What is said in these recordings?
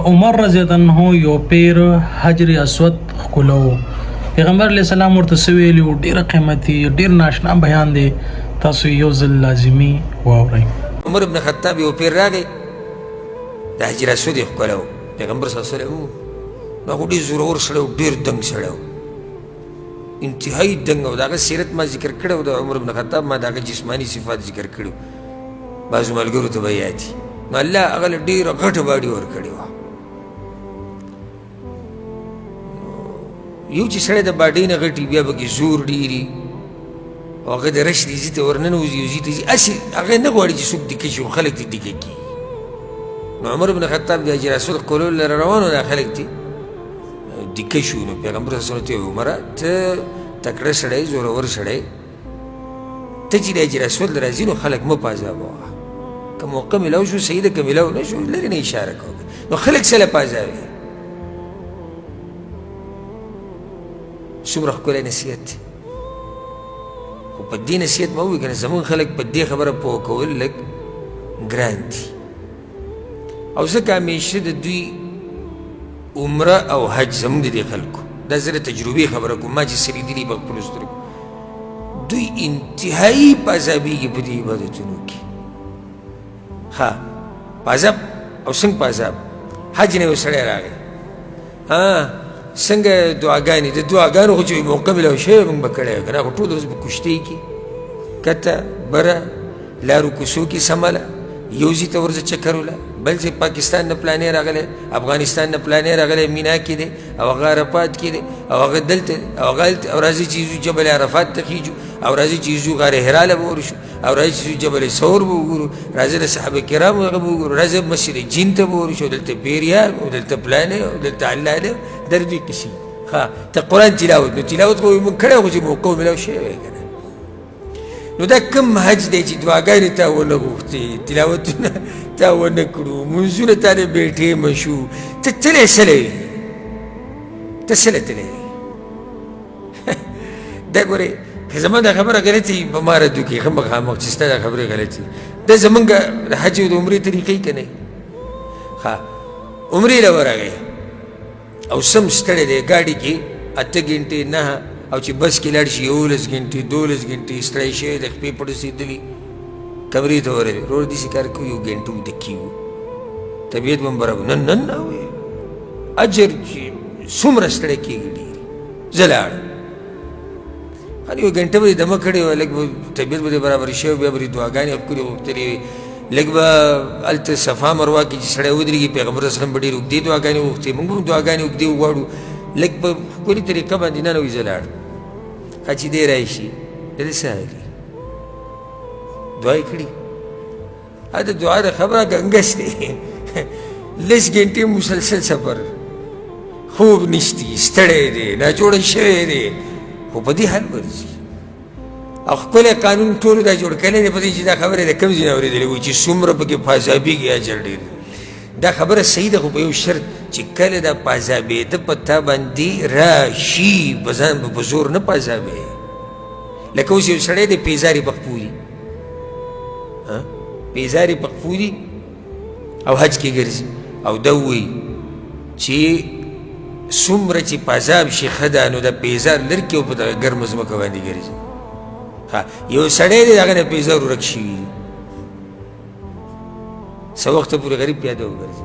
عمر رضی الله عنه یو پیر حجر اسود ښکلو. پیغمبر علیه السلام ورته څه ویلي وو؟ ډېره قیمتي ډېر ناشنا بیان دی، تاسو یو ځل لازمي واورئ. عمر بن خطاب یو پیر راغی د حجر اسود یې ښکلو. پیغمبر صلی الله علیه وسلم نو هغه ډېر زورور سړی و، ډېر دنګ سړی و، انتهایي دنګ و. د هغه سیرت ما ذکر کړی و، د عمر بن خطاب ما د هغه جسماني صفات ذکر کړي. بعضو ملګرو ته به یاد دي. نو الله هغه له ډېره غټه باډي ورکړې وه. یو چې سړی د باډۍ نه غټي بیا پکې زور ډېري او هغه د رش دیزي ته ورننوځي، یوځي ته ځي، هسې هغه نه غواړي چې څوک دیکه شي، خلک دې دیکه کړي. نو عمر بن خطاب د حجر اسود ښکلولو لره روان و، دا خلک دې دیکه شو. نو پیغمبر صلی الله علیه وسلم ته ویل عمره ته تکړه سړی، زورور سړی، ته چې د حجر اسود له راځي نو خلک مه پازابوه. که موقع میلاو شو صحیح ده، که میلاو نه شو لرې نه اشاره کوه. نو خلک څه له پازاوي؟ څومره ښکلی نصیحت دی. خو په دې نصیحت ما ووایي که نه زمونږ خلک په دې خبره پوه کول لږ ګران دي. او ځکه همیشه د دوی عمره او حج زمونږ د دې خلکو دا زه د تجربې خبره کوم، ما چې څه لیدلي په خپلو سترګو، دوی انتهایي پازابېږي په دې عبادتونو کې. ها پازاب او څنګه پازاب؟ حج نه یو سړی راغی، څنګه دعاګانې؟ د دعاګانو خو چې موقع میلاو شوی موږ به کړی وی که نه، خو ټول ورځ به کشتۍ کې کته بره لارو کوڅو کې سمله، یو ځای ته ورځه چکر وله، بل ځای پاکستان نه پلانې راغلی، افغانستان نه پلانې راغلی، مینا کې دی او هغه عرفات کې دی او هغه دلته دی او هغه هلته، او راځي چې ځو جبل عرفات ته خیجو، او راځي چې ځو غار حراله به ورشو، او راځي چې ځو جبل ثور به وګورو، راځي د صحابه کرامو هغه به وګورو، راځي مسجد جین ته به ورشو، دلته پیریان او دلته پلانې او دلته الله دی، در دوی کسي. ښه ته قرآن تلاوت، نو تلاوت خو موږ کړی خو چې موقع میلاو شوی وی که نه. نو دا کوم حج دی چې دعاګانې تا ونه غوښتې، تلاوتونه تا ونه کړو، منځونه تا نه بیټې مشو، ته تللی سلی وي، ته سلی تللی وي. دا ګورې که زما دا خبره غلطې وي په ما ردو کې ښه مخامخ چې ستا دا خبرې غلطې دا زمونږ د حج او د عمرې طریقې که نه. ښه عمرې له ورغی او سم ستړی دی ګاډي کې 8 ګنټې 9، او چې بس کې لاړ شي 11 ګنټې 12 ګنټې ستړی شوی د خپې پټ رسېدلي کمرې ته ورغلی. ورور داسې کار کوي یو ګنټه اوږده کېږو، طبیعت به هم برابر نن نه وایي اجر چې څومره ستړی کېږي ډېر. زه لاړم خالي یو ګنټه به دې دمه کړې وه، لږ به طبیعت به دې برابر شوی، بیا به دې دعاګانې ښکلې غوښتلې وي، لږ به هلته صفا مروه کې چې سړی ودرېږي پیغمبر صلی الله علیه وسلم به ډېرې اوږدې دعاګانې وغوښتې، موږ به هم دعاګانې اوږدې وغواړو، لږ په ښکلې طریقه باندې ننوځي. زه لاړم ښه چې دی راشي د دې څه حالي دعا یې کړي. د دعا د خبره ګنګس دی 10 ګنټې مسلسل سفر، خوب نشتی، ستړی دی، ناجوړه شوی دی، خو په دې حال ورځي. او ښکلی قانون ټولو دا جوړ کړی دی په دې چې دا خبره د کوم ځای نه اورېدلې وي چې څومره پکې پازابېږي اجر ډېر. دا خبره صحیح ده، خو په یو شرط چې کله دا پازابېده په تا باندې راشي، په ځان به په زور نه پازابې. لکه اوس یو سړی دی پیزارې پخپوري، پیزارې پخپوري او حج کې ګرځي او دا وایي چې څومره چې پازاب شي ښه ده، نو دا پیزار لرې کړي او په دغه ګرمه ځمکه باندې ګرځي. یو سړی دی د هغه نه پیزار ورک شوي دي، څه وخته پورې غریب پیاده وګرځي.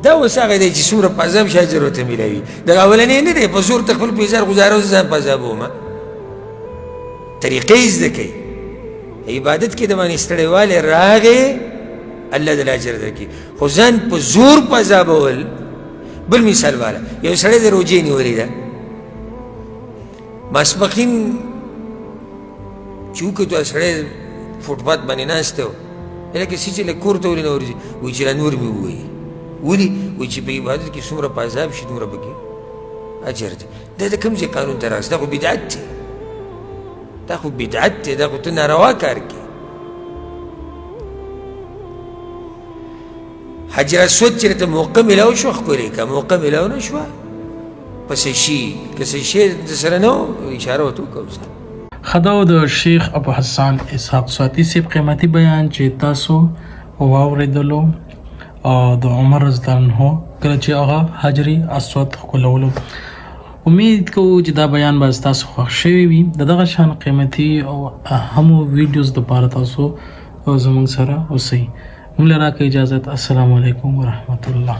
دا اوس هغه دی چې څومره پازاب شي اجر ورته میلاوي. دغه اولنی نه دی په زور ته خپل پیزار ګزاره ځان پازابوم. طریقې زده کوي، عبادت کې د باندې ستړیوالی راغې الله دله اجر درکړي، خو ځان په زور پازابول. بل مثال والا یو سړی د روجې نیولې ده، ماسپښین چې وکتو سړی فوټپات باندې ناست و، لکه څه چې لږ کور ته ولې نه ورځي، وایي چې رانور مې ووایي ولې؟ وایي چې په عبادت کې څومره پازاب شي دومره پکې اجر دی. دا د کوم ځای قانون ته راغست؟ دا خو بدعت دی، دا خو بدعت دی، دا خو ته ناروا کار کوې. حجر اسود چې راته موقع میلاو شوه ښکلې که موقع میلاو نه شوه پس شي که څه شی سره نه و اشاره ورته وکړو. خدا د شیخ ابو حسان اسحاق سواتی صاحب قیمتي بیان چې تاسو واورېدلو د عمر رضی الله عنه کله چې هغه حجر اسود ښکلولو. امید کوو چې دا بیان به تاسو خوښ شوی وي. دغه شان قیمتي او اهمو ویډیوز لپاره تاسو زموږ سره اوسئ. موږ له راکړئ اجازه. السلام علیکم ورحمت الله.